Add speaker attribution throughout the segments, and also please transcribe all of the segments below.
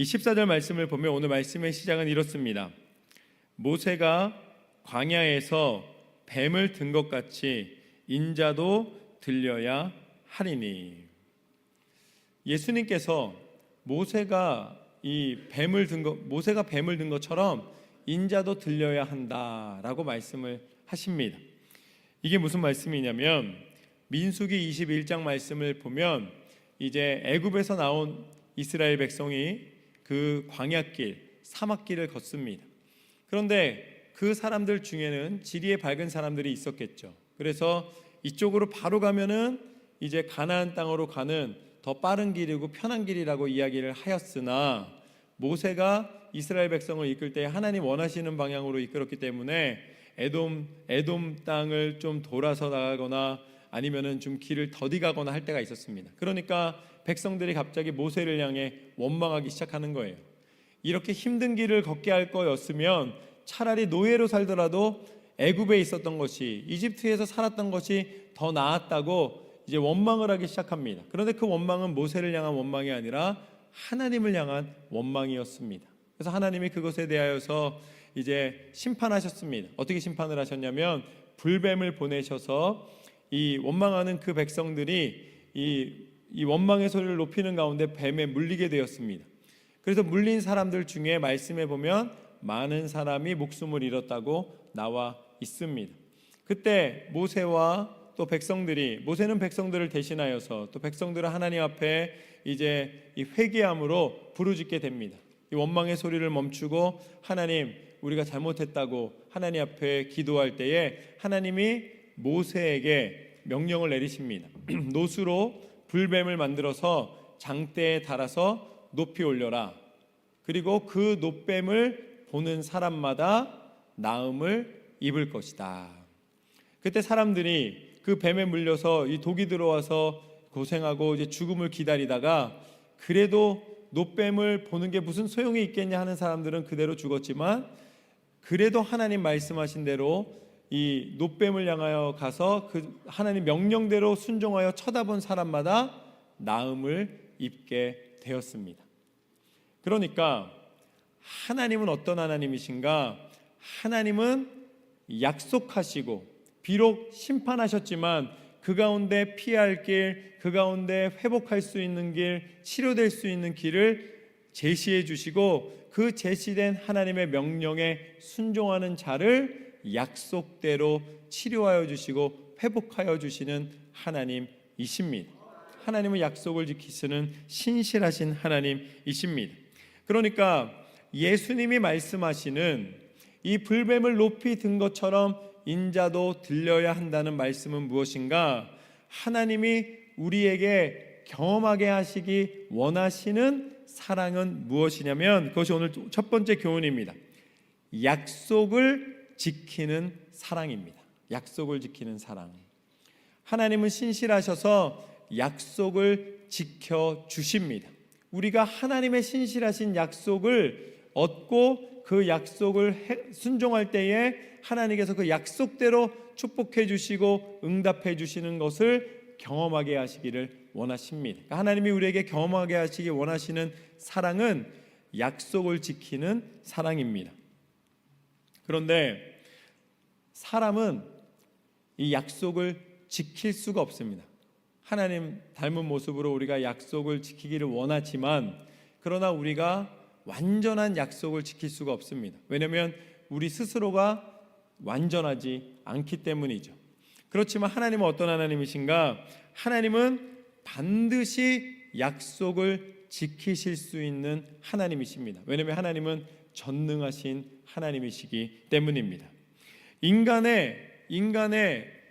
Speaker 1: 이 14절 말씀을 보면 오늘 말씀의 시작은 이렇습니다. 모세가 광야에서 뱀을 든 것 같이 인자도 들려야 하리니. 예수님께서 모세가 뱀을 든 것처럼 인자도 들려야 한다라고 말씀을 하십니다. 이게 무슨 말씀이냐면 민수기 21장 말씀을 보면 이제 애굽에서 나온 이스라엘 백성이 그 광야길, 사막길을 걷습니다. 그런데 그 사람들 중에는 지리에 밝은 사람들이 있었겠죠. 그래서 이쪽으로 바로 가면은 이제 가나안 땅으로 가는 더 빠른 길이고 편한 길이라고 이야기를 하였으나 모세가 이스라엘 백성을 이끌 때 하나님 원하시는 방향으로 이끌었기 때문에 에돔 땅을 좀 돌아서 나가거나 아니면은 좀 길을 더디 가거나 할 때가 있었습니다. 그러니까 백성들이 갑자기 모세를 향해 원망하기 시작하는 거예요. 이렇게 힘든 길을 걷게 할 거였으면 차라리 노예로 살더라도 애굽에 있었던 것이, 이집트에서 살았던 것이 더 나았다고 이제 원망을 하기 시작합니다. 그런데 그 원망은 모세를 향한 원망이 아니라 하나님을 향한 원망이었습니다. 그래서 하나님이 그것에 대하여서 이제 심판하셨습니다. 어떻게 심판을 하셨냐면 불뱀을 보내셔서 이 원망하는 그 백성들이 이 원망의 소리를 높이는 가운데 뱀에 물리게 되었습니다. 그래서 물린 사람들 중에 말씀해 보면 많은 사람이 목숨을 잃었다고 나와 있습니다. 그때 모세와 또 백성들이, 모세는 백성들을 대신하여서 또 백성들은 하나님 앞에 이제 이 회개함으로 부르짖게 됩니다. 이 원망의 소리를 멈추고 하나님, 우리가 잘못했다고 하나님 앞에 기도할 때에 하나님이 모세에게 명령을 내리십니다. 노수로 불뱀을 만들어서 장대에 달아서 높이 올려라. 그리고 그 노뱀을 보는 사람마다 나음을 입을 것이다. 그때 사람들이 그 뱀에 물려서 이 독이 들어와서 고생하고 이제 죽음을 기다리다가 그래도 노뱀을 보는 게 무슨 소용이 있겠냐 하는 사람들은 그대로 죽었지만 그래도 하나님 말씀하신 대로 이 노뱀을 향하여 가서 그 하나님 명령대로 순종하여 쳐다본 사람마다 나음을 입게 되었습니다. 그러니까 하나님은 어떤 하나님이신가? 하나님은 약속하시고 비록 심판하셨지만 그 가운데 피할 길, 그 가운데 회복할 수 있는 길, 치료될 수 있는 길을 제시해 주시고 그 제시된 하나님의 명령에 순종하는 자를 약속대로 치료하여 주시고 회복하여 주시는 하나님이십니다. 하나님은 약속을 지키시는 신실하신 하나님이십니다. 그러니까 예수님이 말씀하시는 이 불뱀을 높이 든 것처럼 인자도 들려야 한다는 말씀은 무엇인가? 하나님이 우리에게 경험하게 하시기 원하시는 사랑은 무엇이냐면 그것이 오늘 첫 번째 교훈입니다. 약속을 지키는 사랑입니다. 약속을 지키는 사랑. 하나님은 신실하셔서 약속을 지켜주십니다. 우리가 하나님의 신실하신 약속을 얻고 그 약속을 순종할 때에 하나님께서 그 약속대로 축복해 주시고 응답해 주시는 것을 경험하게 하시기를 원하십니다. 그러니까 하나님이 우리에게 경험하게 하시기 원하시는 사랑은 약속을 지키는 사랑입니다. 그런데 사람은 이 약속을 지킬 수가 없습니다. 하나님 닮은 모습으로 우리가 약속을 지키기를 원하지만 그러나 우리가 완전한 약속을 지킬 수가 없습니다. 왜냐하면 우리 스스로가 완전하지 않기 때문이죠. 그렇지만 하나님은 어떤 하나님이신가? 하나님은 반드시 약속을 지키실 수 있는 하나님이십니다. 왜냐하면 하나님은 전능하신 하나님이시기 때문입니다. 인간의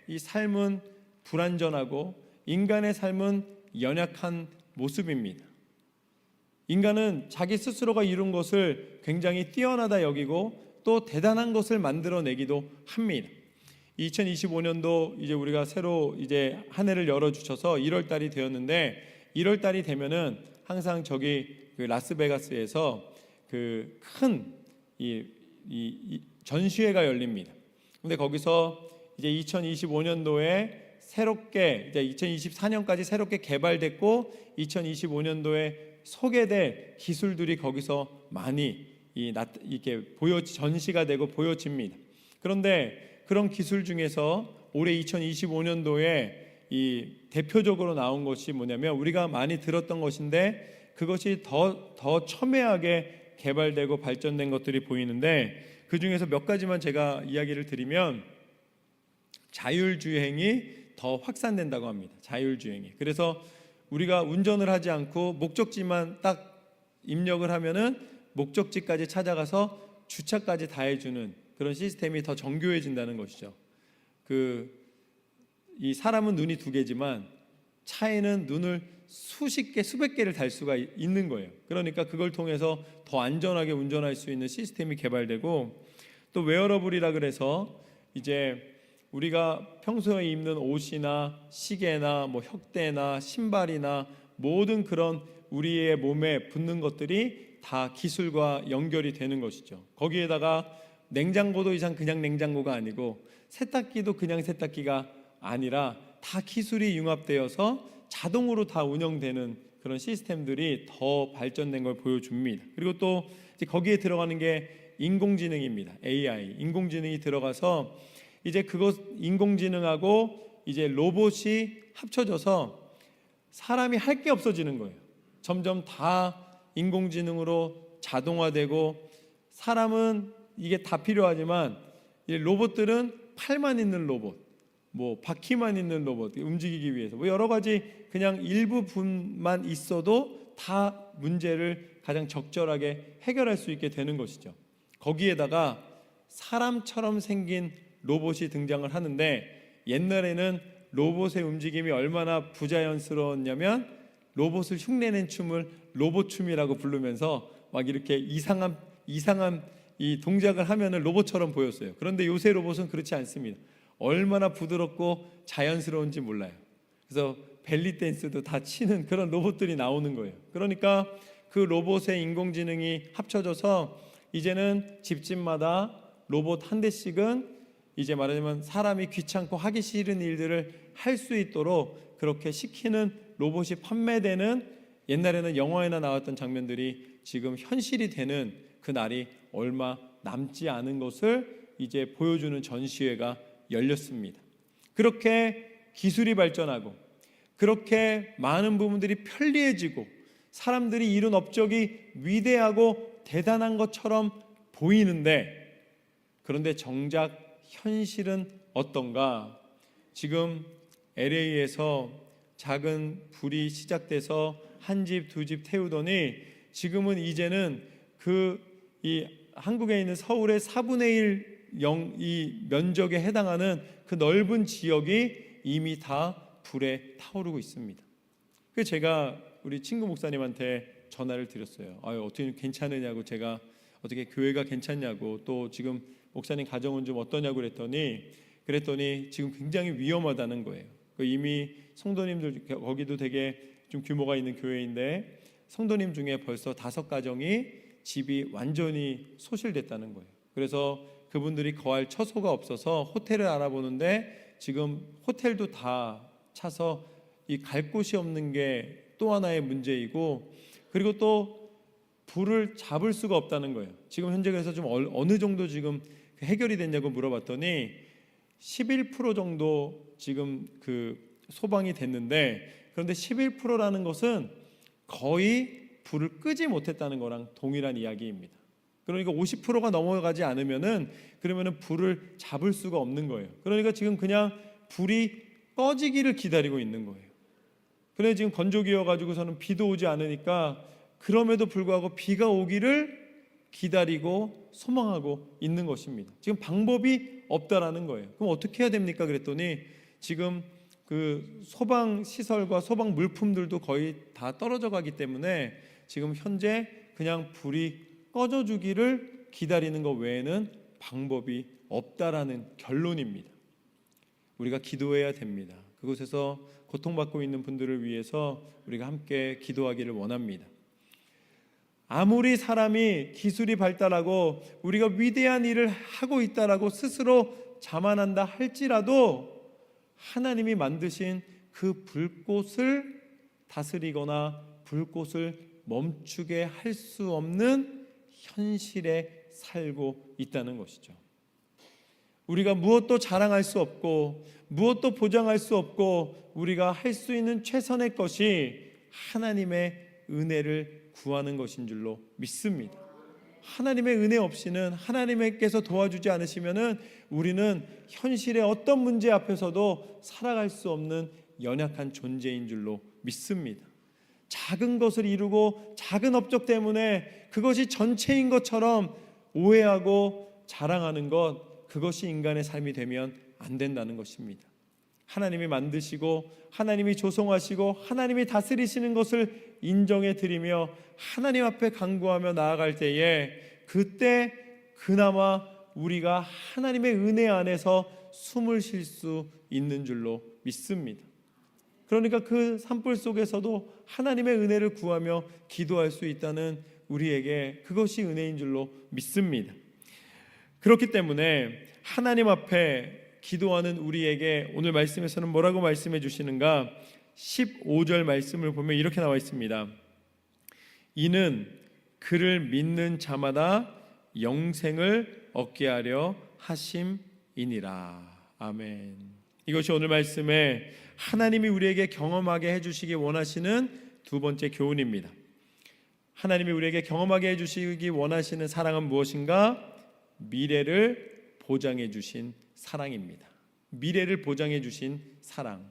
Speaker 1: 이 삶은 불완전하고 인간의 삶은 연약한 모습입니다. 인간은 자기 스스로가 이룬 것을 굉장히 뛰어나다 여기고 또 대단한 것을 만들어내기도 합니다. 2025년도 이제 우리가 새로 이제 한 해를 열어주셔서 1월 달이 되었는데 1월 달이 되면은 항상 저기 그 라스베가스에서 그 큰 이 전시회가 열립니다. 근데 거기서 이제 2025년도에 새롭게 이제 2024년까지 새롭게 개발됐고 2025년도에 소개될 기술들이 거기서 많이 이게 전시가 되고 보여집니다. 그런데 그런 기술 중에서 올해 2025년도에 이 대표적으로 나온 것이 뭐냐면, 우리가 많이 들었던 것인데 그것이 더 첨예하게 개발되고 발전된 것들이 보이는데, 그 중에서 몇 가지만 제가 이야기를 드리면, 자율주행이 더 확산된다고 합니다. 자율주행이. 그래서 우리가 운전을 하지 않고 목적지만 딱 입력을 하면은 목적지까지 찾아가서 주차까지 다 해주는 그런 시스템이 더 정교해진다는 것이죠. 이 사람은 눈이 두 개지만 차에는 눈을 수십 개, 수백 개를 달 수가 있는 거예요. 그러니까 그걸 통해서 더 안전하게 운전할 수 있는 시스템이 개발되고, 또 웨어러블이라 그래서 이제 우리가 평소에 입는 옷이나 시계나 뭐 혁대나 신발이나 모든 그런 우리의 몸에 붙는 것들이 다 기술과 연결이 되는 것이죠. 거기에다가 냉장고도 이상 그냥 냉장고가 아니고, 세탁기도 그냥 세탁기가 아니라 다 기술이 융합되어서 자동으로 다 운영되는 그런 시스템들이 더 발전된 걸 보여줍니다. 그리고 또 이제 거기에 들어가는 게 인공지능입니다. AI, 인공지능이 들어가서 이제 그것 인공지능하고 이제 로봇이 합쳐져서 사람이 할 게 없어지는 거예요. 점점 다 인공지능으로 자동화되고, 사람은 이게 다 필요하지만 이 로봇들은 팔만 있는 로봇, 뭐 바퀴만 있는 로봇, 움직이기 위해서 뭐 여러 가지 그냥 일부분만 있어도 다 문제를 가장 적절하게 해결할 수 있게 되는 것이죠. 거기에다가 사람처럼 생긴 로봇이 등장을 하는데, 옛날에는 로봇의 움직임이 얼마나 부자연스러웠냐면 로봇을 흉내낸 춤을 로봇춤이라고 부르면서 막 이렇게 이상한 이 동작을 하면은 로봇처럼 보였어요. 그런데 요새 로봇은 그렇지 않습니다. 얼마나 부드럽고 자연스러운지 몰라요. 그래서 벨리 댄스도 다 치는 그런 로봇들이 나오는 거예요. 그러니까 그 로봇의 인공지능이 합쳐져서 이제는 집집마다 로봇 한 대씩은 이제 말하자면 사람이 귀찮고 하기 싫은 일들을 할 수 있도록 그렇게 시키는 로봇이 판매되는, 옛날에는 영화에나 나왔던 장면들이 지금 현실이 되는 그 날이 얼마 남지 않은 것을 이제 보여주는 전시회가 열렸습니다. 그렇게 기술이 발전하고 그렇게 많은 부분들이 편리해지고 사람들이 이룬 업적이 위대하고 대단한 것처럼 보이는데, 그런데 정작 현실은 어떤가? 지금 LA에서 작은 불이 시작돼서 한 집, 두 집 태우더니 지금은 이제는 이 한국에 있는 서울의 4분의 1 이 면적에 해당하는 그 넓은 지역이 이미 다 불에 타오르고 있습니다. 그래서 제가 우리 친구 목사님한테 전화를 드렸어요. 어떻게 괜찮으냐고, 제가 어떻게 교회가 괜찮냐고, 또 지금 목사님 가정은 좀 어떠냐고 그랬더니 지금 굉장히 위험하다는 거예요. 이미 성도님들, 거기도 되게 좀 규모가 있는 교회인데 성도님 중에 벌써 5가정이 집이 완전히 소실됐다는 거예요. 그래서 그분들이 거할 처소가 없어서 호텔을 알아보는데 지금 호텔도 다 차서 이 갈 곳이 없는 게 또 하나의 문제이고, 그리고 또 불을 잡을 수가 없다는 거예요. 지금 현재 그래서 좀 어느 정도 지금 해결이 됐냐고 물어봤더니 11% 정도 지금 소방이 됐는데, 그런데 11%라는 것은 거의 불을 끄지 못했다는 거랑 동일한 이야기입니다. 그러니까 50%가 넘어가지 않으면은 그러면은 불을 잡을 수가 없는 거예요. 그러니까 지금 그냥 불이 꺼지기를 기다리고 있는 거예요. 그래 지금 건조기여 가지고서는 비도 오지 않으니까 그럼에도 불구하고 비가 오기를 기다리고 소망하고 있는 것입니다. 지금 방법이 없다라는 거예요. 그럼 어떻게 해야 됩니까? 그랬더니 지금 소방 시설과 소방 물품들도 거의 다 떨어져 가기 때문에 지금 현재 그냥 불이 꺼져 주기를 기다리는 것 외에는 방법이 없다라는 결론입니다. 우리가 기도해야 됩니다. 그곳에서 고통받고 있는 분들을 위해서 우리가 함께 기도하기를 원합니다. 아무리 사람이 기술이 발달하고 우리가 위대한 일을 하고 있다라고 스스로 자만한다 할지라도 하나님이 만드신 그 불꽃을 다스리거나 불꽃을 멈추게 할 수 없는 현실에 살고 있다는 것이죠. 우리가 무엇도 자랑할 수 없고 무엇도 보장할 수 없고 우리가 할 수 있는 최선의 것이 하나님의 은혜를 구하는 것인 줄로 믿습니다. 하나님의 은혜 없이는, 하나님께서 도와주지 않으시면은 우리는 현실의 어떤 문제 앞에서도 살아갈 수 없는 연약한 존재인 줄로 믿습니다. 작은 것을 이루고 작은 업적 때문에 그것이 전체인 것처럼 오해하고 자랑하는 것, 그것이 인간의 삶이 되면 안 된다는 것입니다. 하나님이 만드시고 하나님이 조성하시고 하나님이 다스리시는 것을 인정해 드리며 하나님 앞에 간구하며 나아갈 때에, 그때 그나마 우리가 하나님의 은혜 안에서 숨을 쉴 수 있는 줄로 믿습니다. 그러니까 그 산불 속에서도 하나님의 은혜를 구하며 기도할 수 있다는 우리에게 그것이 은혜인 줄로 믿습니다. 그렇기 때문에 하나님 앞에 기도하는 우리에게 오늘 말씀에서는 뭐라고 말씀해 주시는가? 15절 말씀을 보면 이렇게 나와 있습니다. 이는 그를 믿는 자마다 영생을 얻게 하려 하심이니라. 아멘. 이것이 오늘 말씀에 하나님이 우리에게 경험하게 해주시기 원하시는 두 번째 교훈입니다. 하나님이 우리에게 경험하게 해주시기 원하시는 사랑은 무엇인가? 미래를 보장해 주신 사랑입니다. 미래를 보장해 주신 사랑.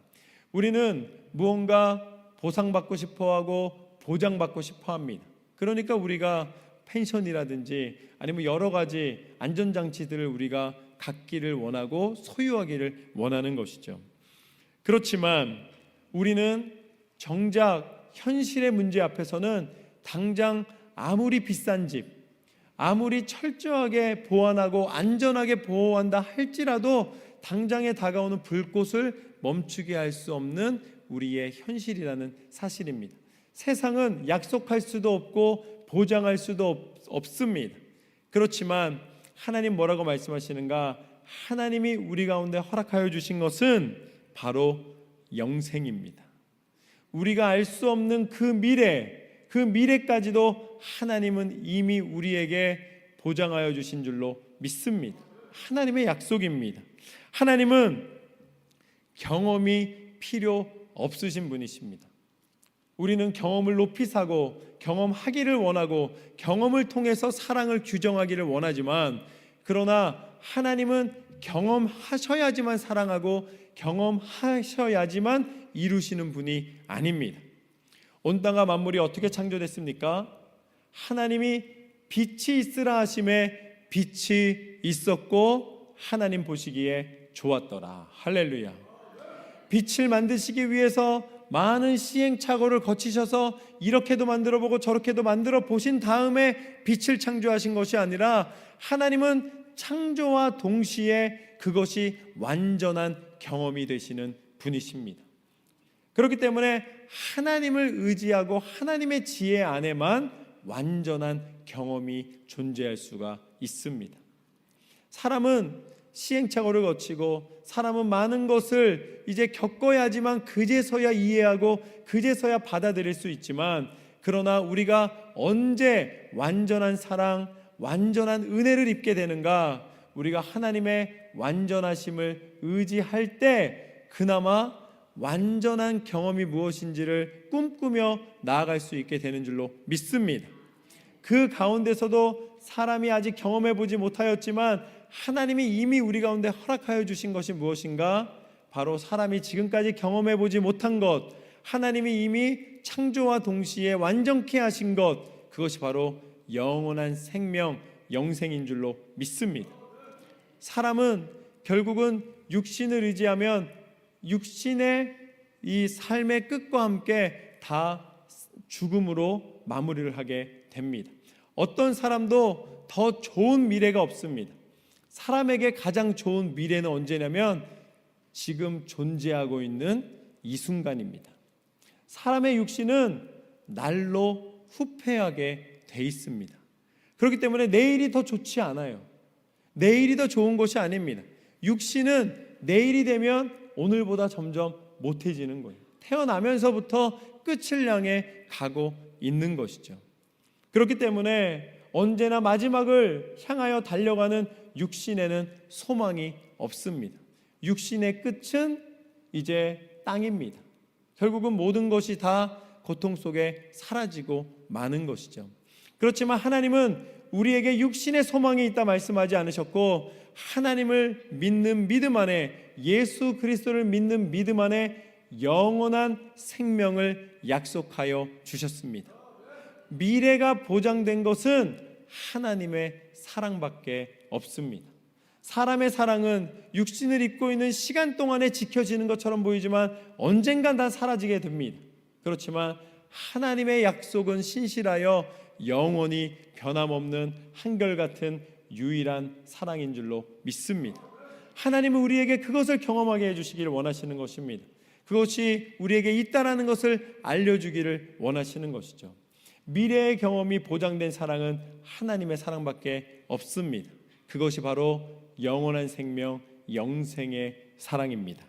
Speaker 1: 우리는 무언가 보상받고 싶어하고 보장받고 싶어합니다. 그러니까 우리가 펜션이라든지 아니면 여러 가지 안전장치들을 우리가 갖기를 원하고 소유하기를 원하는 것이죠. 그렇지만 우리는 정작 현실의 문제 앞에서는 당장 아무리 비싼 집, 아무리 철저하게 보안하고 안전하게 보호한다 할지라도 당장에 다가오는 불꽃을 멈추게 할 수 없는 우리의 현실이라는 사실입니다. 세상은 약속할 수도 없고 보장할 수도 없습니다. 그렇지만 하나님 뭐라고 말씀하시는가? 하나님이 우리 가운데 허락하여 주신 것은 바로 영생입니다. 우리가 알 수 없는 그 미래까지도 하나님은 이미 우리에게 보장하여 주신 줄로 믿습니다. 하나님의 약속입니다. 하나님은 경험이 필요 없으신 분이십니다. 우리는 경험을 높이 사고 경험하기를 원하고 경험을 통해서 사랑을 규정하기를 원하지만, 그러나 하나님은 경험하셔야지만 사랑하고 경험하셔야지만 이루시는 분이 아닙니다. 온 땅과 만물이 어떻게 창조됐습니까? 하나님이 빛이 있으라 하심에 빛이 있었고 하나님 보시기에 좋았더라. 할렐루야. 빛을 만드시기 위해서 많은 시행착오를 거치셔서 이렇게도 만들어보고 저렇게도 만들어 보신 다음에 빛을 창조하신 것이 아니라 하나님은 창조와 동시에 그것이 완전한 경험이 되시는 분이십니다. 그렇기 때문에 하나님을 의지하고 하나님의 지혜 안에만 완전한 경험이 존재할 수가 있습니다. 사람은 시행착오를 거치고 사람은 많은 것을 이제 겪어야지만 그제서야 이해하고 그제서야 받아들일 수 있지만, 그러나 우리가 언제 완전한 사랑, 완전한 은혜를 입게 되는가? 우리가 하나님의 완전하심을 의지할 때 그나마 완전한 경험이 무엇인지를 꿈꾸며 나아갈 수 있게 되는 줄로 믿습니다. 그 가운데서도 사람이 아직 경험해 보지 못하였지만 하나님이 이미 우리 가운데 허락하여 주신 것이 무엇인가? 바로 사람이 지금까지 경험해 보지 못한 것, 하나님이 이미 창조와 동시에 완전케 하신 것, 그것이 바로 영원한 생명, 영생인 줄로 믿습니다. 사람은 결국은 육신을 의지하면 육신의 이 삶의 끝과 함께 다 죽음으로 마무리를 하게 됩니다. 어떤 사람도 더 좋은 미래가 없습니다. 사람에게 가장 좋은 미래는 언제냐면 지금 존재하고 있는 이 순간입니다. 사람의 육신은 날로 후패하게 돼 있습니다. 그렇기 때문에 내일이 더 좋지 않아요. 내일이 더 좋은 것이 아닙니다. 육신은 내일이 되면 오늘보다 점점 못해지는 거예요. 태어나면서부터 끝을 향해 가고 있는 것이죠. 그렇기 때문에 언제나 마지막을 향하여 달려가는 육신에는 소망이 없습니다. 육신의 끝은 이제 땅입니다. 결국은 모든 것이 다 고통 속에 사라지고 마는 것이죠. 그렇지만 하나님은 우리에게 육신의 소망이 있다 말씀하지 않으셨고, 하나님을 믿는 믿음 안에, 예수 그리스도를 믿는 믿음 안에 영원한 생명을 약속하여 주셨습니다. 미래가 보장된 것은 하나님의 사랑밖에 없습니다. 사람의 사랑은 육신을 입고 있는 시간 동안에 지켜지는 것처럼 보이지만 언젠간 다 사라지게 됩니다. 그렇지만 하나님의 약속은 신실하여 영원히 변함없는 한결같은 유일한 사랑인 줄로 믿습니다. 하나님은 우리에게 그것을 경험하게 해주시기를 원하시는 것입니다. 그것이 우리에게 있다라는 것을 알려주기를 원하시는 것이죠. 미래의 경험이 보장된 사랑은 하나님의 사랑밖에 없습니다. 그것이 바로 영원한 생명, 영생의 사랑입니다.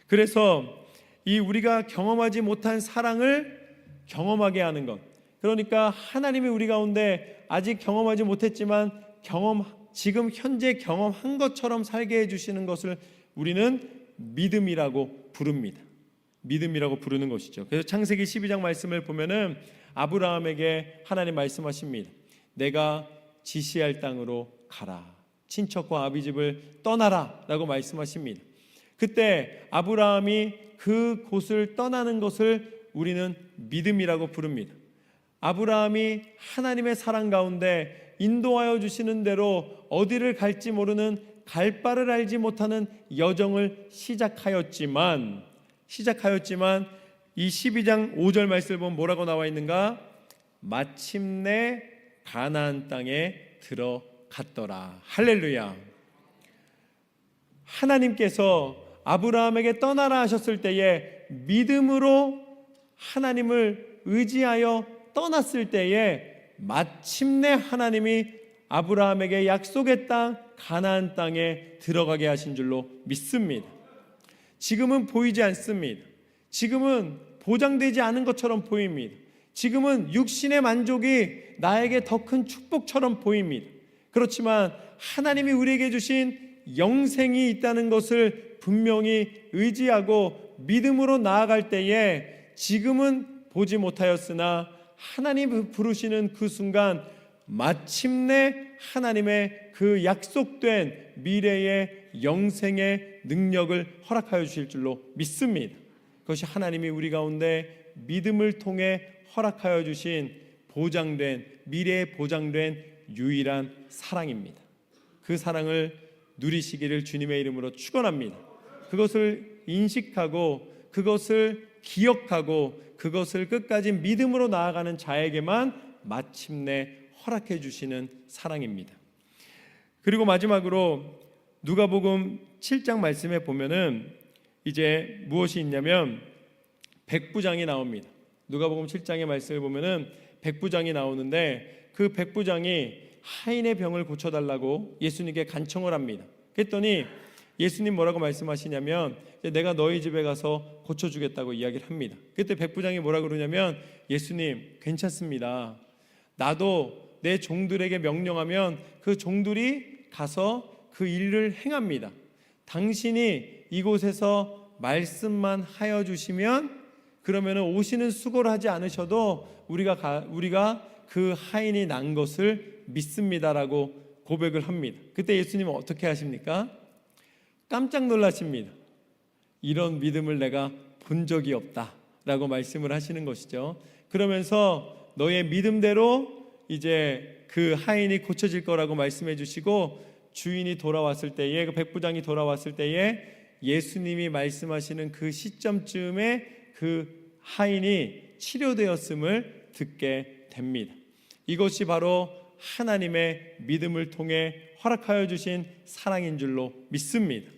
Speaker 1: 그래서 이 우리가 경험하지 못한 사랑을 경험하게 하는 것, 그러니까 하나님이 우리 가운데 아직 경험하지 못했지만 지금 현재 경험한 것처럼 살게 해주시는 것을 우리는 믿음이라고 부릅니다. 믿음이라고 부르는 것이죠. 그래서 창세기 12장 말씀을 보면은 아브라함에게 하나님 말씀하십니다. 내가 지시할 땅으로 가라, 친척과 아비 집을 떠나라 라고 말씀하십니다. 그때 아브라함이 그 곳을 떠나는 것을 우리는 믿음이라고 부릅니다. 아브라함이 하나님의 사랑 가운데 인도하여 주시는 대로 어디를 갈지 모르는, 갈 바를 알지 못하는 여정을 시작하였지만 이 12장 5절 말씀을 보면 뭐라고 나와 있는가? 마침내 가나안 땅에 들어갔더라. 할렐루야. 하나님께서 아브라함에게 떠나라 하셨을 때에 믿음으로 하나님을 의지하여 떠났을 때에 마침내 하나님이 아브라함에게 약속의 땅 가나안 땅에 들어가게 하신 줄로 믿습니다. 지금은 보이지 않습니다. 지금은 보장되지 않은 것처럼 보입니다. 지금은 육신의 만족이 나에게 더 큰 축복처럼 보입니다. 그렇지만 하나님이 우리에게 주신 영생이 있다는 것을 분명히 의지하고 믿음으로 나아갈 때에 지금은 보지 못하였으나 하나님 부르시는 그 순간 마침내 하나님의 그 약속된 미래의 영생의 능력을 허락하여 주실 줄로 믿습니다. 그것이 하나님이 우리 가운데 믿음을 통해 허락하여 주신 보장된, 미래에 보장된 유일한 사랑입니다. 그 사랑을 누리시기를 주님의 이름으로 축원합니다. 그것을 인식하고 그것을 기억하고 그것을 끝까지 믿음으로 나아가는 자에게만 마침내 허락해 주시는 사랑입니다. 그리고 마지막으로 누가복음 7장 말씀에 보면은 이제 무엇이 있냐면 백부장이 나옵니다. 누가복음 7장의 말씀을 보면은 백부장이 나오는데 그 백부장이 하인의 병을 고쳐달라고 예수님께 간청을 합니다. 그랬더니 예수님 뭐라고 말씀하시냐면 내가 너희 집에 가서 고쳐주겠다고 이야기를 합니다. 그때 백부장이 뭐라 그러냐면 예수님 괜찮습니다. 나도 내 종들에게 명령하면 그 종들이 가서 그 일을 행합니다. 당신이 이곳에서 말씀만 하여 주시면 그러면 오시는 수고를 하지 않으셔도 우리가 그 하인이 난 것을 믿습니다라고 고백을 합니다. 그때 예수님은 어떻게 하십니까? 깜짝 놀라십니다. 이런 믿음을 내가 본 적이 없다라고 말씀을 하시는 것이죠. 그러면서 너의 믿음대로 이제 그 하인이 고쳐질 거라고 말씀해 주시고 주인이 돌아왔을 때에, 그 백부장이 돌아왔을 때에 예수님이 말씀하시는 그 시점쯤에 그 하인이 치료되었음을 듣게 됩니다. 이것이 바로 하나님의 믿음을 통해 허락하여 주신 사랑인 줄로 믿습니다.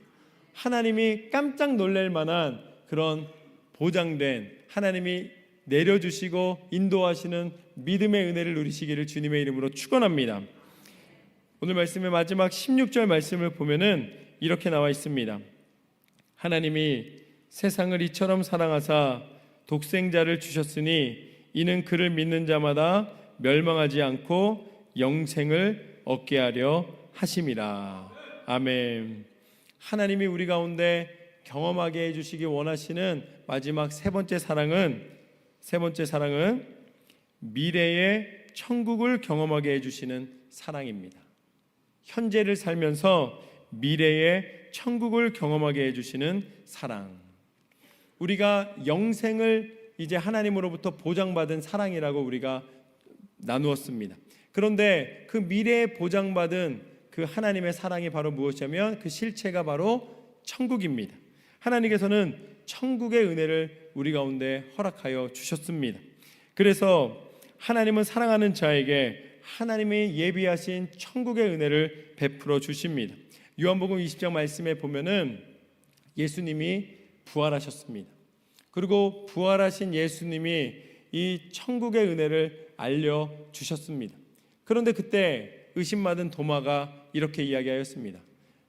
Speaker 1: 하나님이 깜짝 놀랄 만한 그런 보장된, 하나님이 내려주시고 인도하시는 믿음의 은혜를 누리시기를 주님의 이름으로 축원합니다. 오늘 말씀의 마지막 16절 말씀을 보면은 이렇게 나와 있습니다. 하나님이 세상을 이처럼 사랑하사 독생자를 주셨으니 이는 그를 믿는 자마다 멸망하지 않고 영생을 얻게 하려 하심이라. 아멘. 하나님이 우리 가운데 경험하게 해주시기 원하시는 마지막 세 번째 사랑은 미래의 천국을 경험하게 해주시는 사랑입니다. 현재를 살면서 미래의 천국을 경험하게 해주시는 사랑. 우리가 영생을 이제 하나님으로부터 보장받은 사랑이라고 우리가 나누었습니다. 그런데 그 미래에 보장받은 그 하나님의 사랑이 바로 무엇이냐면 그 실체가 바로 천국입니다. 하나님께서는 천국의 은혜를 우리 가운데 허락하여 주셨습니다. 그래서 하나님은 사랑하는 자에게 하나님이 예비하신 천국의 은혜를 베풀어 주십니다. 요한복음 20장 말씀에 보면은 예수님이 부활하셨습니다. 그리고 부활하신 예수님이 이 천국의 은혜를 알려주셨습니다. 그런데 그때 의심받은 도마가 이렇게 이야기하였습니다.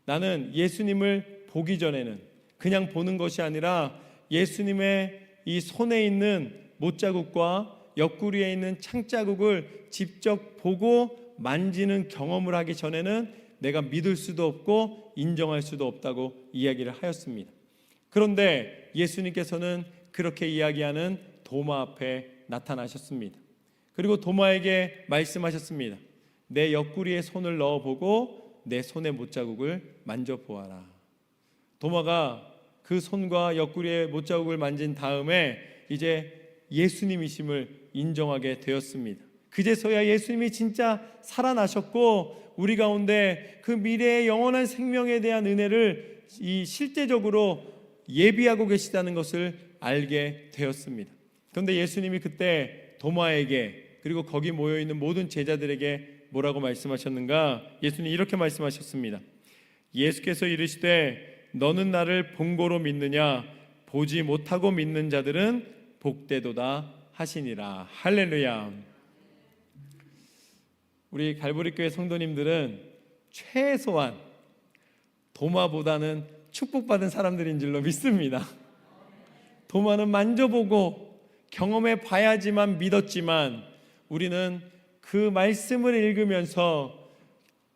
Speaker 1: 나는 예수님을 보기 전에는 그냥 보는 것이 아니라 예수님의 이 손에 있는 못자국과 옆구리에 있는 창자국을 직접 보고 만지는 경험을 하기 전에는 내가 믿을 수도 없고 인정할 수도 없다고 이야기를 하였습니다. 그런데 예수님께서는 그렇게 이야기하는 도마 앞에 나타나셨습니다. 그리고 도마에게 말씀하셨습니다. 내 옆구리에 손을 넣어보고 내 손의 못자국을 만져보아라. 도마가 그 손과 옆구리의 못자국을 만진 다음에 이제 예수님이심을 인정하게 되었습니다. 그제서야 예수님이 진짜 살아나셨고 우리 가운데 그 미래의 영원한 생명에 대한 은혜를 이 실제적으로 예비하고 계시다는 것을 알게 되었습니다. 그런데 예수님이 그때 도마에게 그리고 거기 모여있는 모든 제자들에게 뭐라고 말씀하셨는가? 예수님이 이렇게 말씀하셨습니다. 예수께서 이르시되 너는 나를 본고로 믿느냐? 보지 못하고 믿는 자들은 복되도다 하시니라. 할렐루야. 우리 갈보리교회 성도님들은 최소한 도마보다는 축복받은 사람들인 줄로 믿습니다. 도마는 만져보고 경험해 봐야지만 믿었지만 우리는 그 말씀을 읽으면서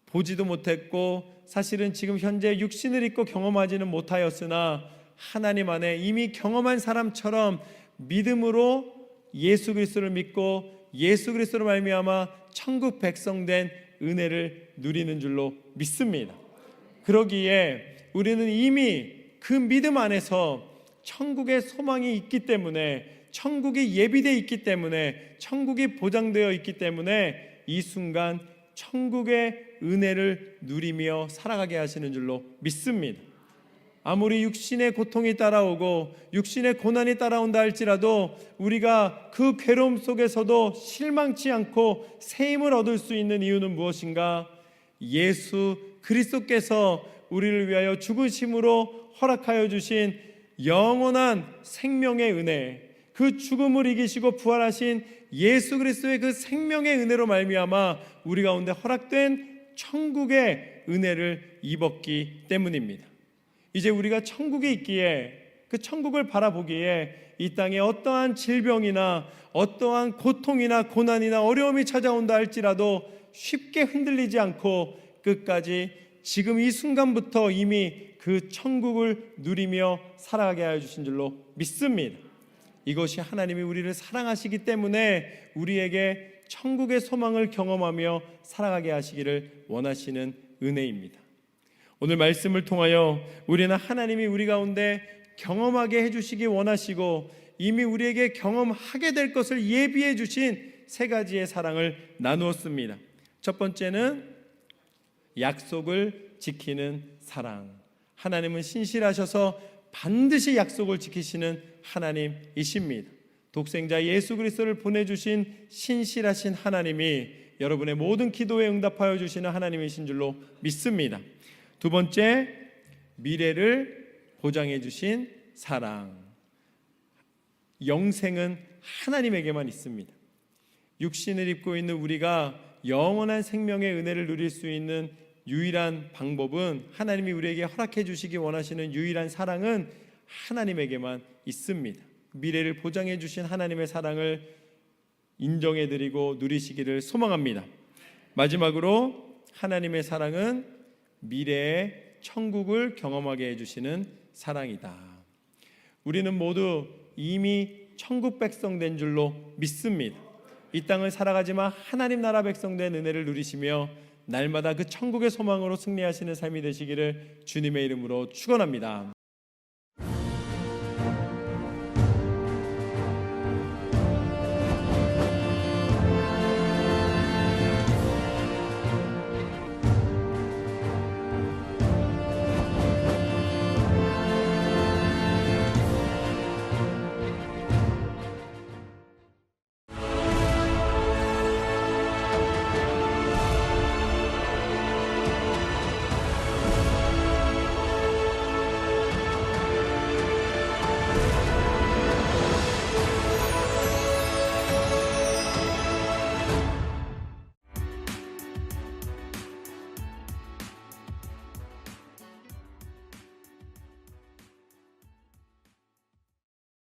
Speaker 1: 보지도 못했고 사실은 지금 현재 육신을 입고 경험하지는 못하였으나 하나님 안에 이미 경험한 사람처럼 믿음으로 예수 그리스도를 믿고 예수 그리스도로 말미암아 천국 백성된 은혜를 누리는 줄로 믿습니다. 그러기에 우리는 이미 그 믿음 안에서 천국의 소망이 있기 때문에 천국이 예비되어 있기 때문에 천국이 보장되어 있기 때문에 이 순간 천국의 은혜를 누리며 살아가게 하시는 줄로 믿습니다. 아무리 육신의 고통이 따라오고 육신의 고난이 따라온다 할지라도 우리가 그 괴로움 속에서도 실망치 않고 새 힘을 얻을 수 있는 이유는 무엇인가? 예수 그리스도께서 우리를 위하여 죽으심으로 허락하여 주신 영원한 생명의 은혜, 그 죽음을 이기시고 부활하신 예수 그리스도의 그 생명의 은혜로 말미암아 우리 가운데 허락된 천국의 은혜를 입었기 때문입니다. 이제 우리가 천국에 있기에 그 천국을 바라보기에 이 땅에 어떠한 질병이나 어떠한 고통이나 고난이나 어려움이 찾아온다 할지라도 쉽게 흔들리지 않고 끝까지 지금 이 순간부터 이미 그 천국을 누리며 살아가게 하여 주신 줄로 믿습니다. 이것이 하나님이 우리를 사랑하시기 때문에 우리에게 천국의 소망을 경험하며 살아가게 하시기를 원하시는 은혜입니다. 오늘 말씀을 통하여 우리는 하나님이 우리 가운데 경험하게 해주시기 원하시고 이미 우리에게 경험하게 될 것을 예비해 주신 세 가지의 사랑을 나누었습니다. 첫 번째는 약속을 지키는 사랑. 하나님은 신실하셔서 반드시 약속을 지키시는 하나님이십니다. 독생자 예수 그리스도를 보내주신 신실하신 하나님이 여러분의 모든 기도에 응답하여 주시는 하나님이신 줄로 믿습니다. 두 번째, 미래를 보장해 주신 사랑. 영생은 하나님에게만 있습니다. 육신을 입고 있는 우리가 영원한 생명의 은혜를 누릴 수 있는 유일한 방법은 하나님이 우리에게 허락해 주시기 원하시는 유일한 사랑은 하나님에게만 있습니다. 미래를 보장해 주신 하나님의 사랑을 인정해드리고 누리시기를 소망합니다. 마지막으로 하나님의 사랑은 미래의 천국을 경험하게 해주시는 사랑이다. 우리는 모두 이미 천국 백성 된 줄로 믿습니다. 이 땅을 살아가지만 하나님 나라 백성 된 은혜를 누리시며 날마다 그 천국의 소망으로 승리하시는 삶이 되시기를 주님의 이름으로 축원합니다.